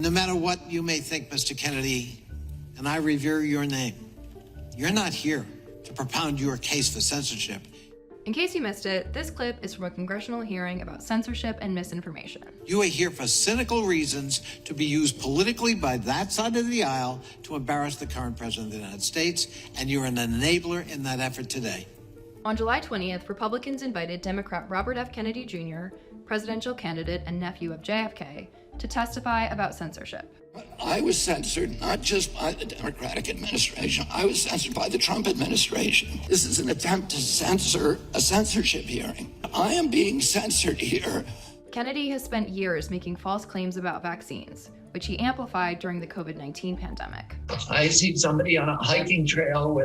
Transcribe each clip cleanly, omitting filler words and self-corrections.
No matter what you may think, Mr. Kennedy, and I revere your name, you're not here to propound your case for censorship. In case you missed it, this clip is from a congressional hearing about censorship and misinformation. You are here for cynical reasons to be used politically by that side of the aisle to embarrass the current president of the United States, and you're an enabler in that effort today. On July 20th, Republicans invited Democrat Robert F. Kennedy Jr., presidential candidate and nephew of JFK, to testify about censorship. I was censored not just by the Democratic administration, I was censored by the Trump administration. This is an attempt to censor a censorship hearing. I am being censored here. Kennedy has spent years making false claims about vaccines, which he amplified during the COVID-19 pandemic. I see somebody on a hiking trail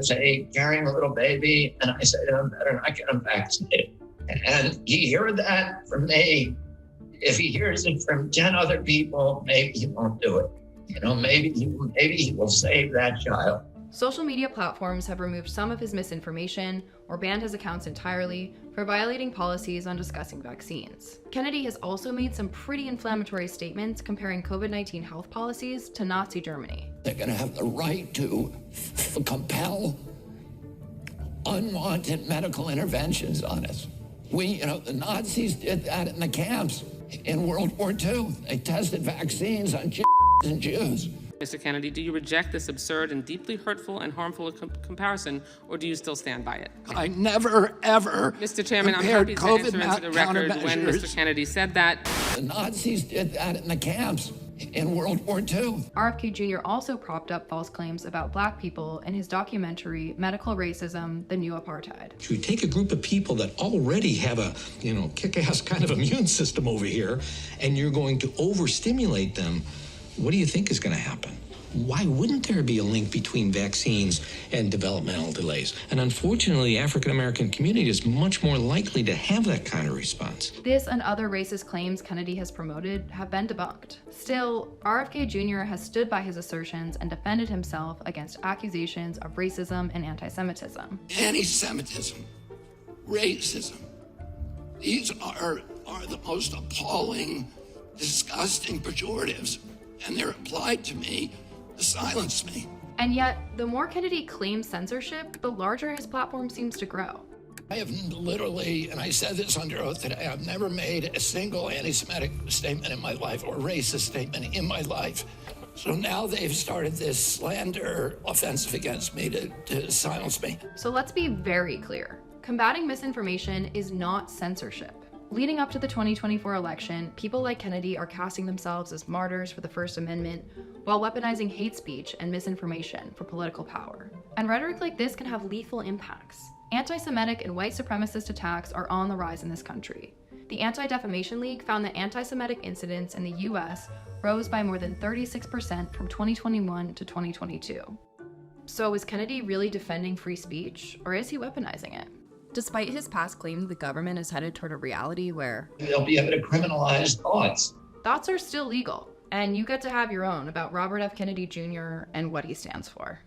carrying a little baby, and I say to him, better not get him vaccinated. And he heard that from me. If he hears it from 10 other people, maybe he won't do it. Maybe he will save that child. Social media platforms have removed some of his misinformation or banned his accounts entirely for violating policies on discussing vaccines. Kennedy has also made some pretty inflammatory statements comparing COVID-19 health policies to Nazi Germany. They're going to have the right to compel unwanted medical interventions on us. The Nazis did that in the camps in World War II. They tested vaccines on and Jews. Mr. Kennedy, do you reject this absurd and deeply hurtful and harmful comparison, or do you still stand by it? I never, ever Mr. Chairman, I'm happy to enter into the record when Mr. Kennedy said that. The Nazis did that in the camps in World War II. RFK Jr. also propped up false claims about Black people in his documentary, Medical Racism, The New Apartheid. You take a group of people that already have a, kick-ass kind of immune system over here, and you're going to overstimulate them. What do you think is going to happen? Why wouldn't there be a link between vaccines and developmental delays? And unfortunately, the African-American community is much more likely to have that kind of response. This and other racist claims Kennedy has promoted have been debunked. Still, RFK Jr. has stood by his assertions and defended himself against accusations of racism and anti-Semitism. Anti-Semitism, racism, these are the most appalling, disgusting pejoratives, and they're applied to me to silence me. And yet, the more Kennedy claims censorship, the larger his platform seems to grow. I have literally, and I said this under oath today, I've never made a single anti-Semitic statement in my life or racist statement in my life. So now they've started this slander offensive against me to silence me. So let's be very clear. Combating misinformation is not censorship. Leading up to the 2024 election, people like Kennedy are casting themselves as martyrs for the First Amendment while weaponizing hate speech and misinformation for political power. And rhetoric like this can have lethal impacts. Anti-Semitic and white supremacist attacks are on the rise in this country. The Anti-Defamation League found that anti-Semitic incidents in the US rose by more than 36% from 2021 to 2022. So is Kennedy really defending free speech, or is he weaponizing it? Despite his past claim, the government is headed toward a reality where they'll be able to criminalize thoughts. Thoughts are still legal, and you get to have your own about Robert F. Kennedy Jr. and what he stands for.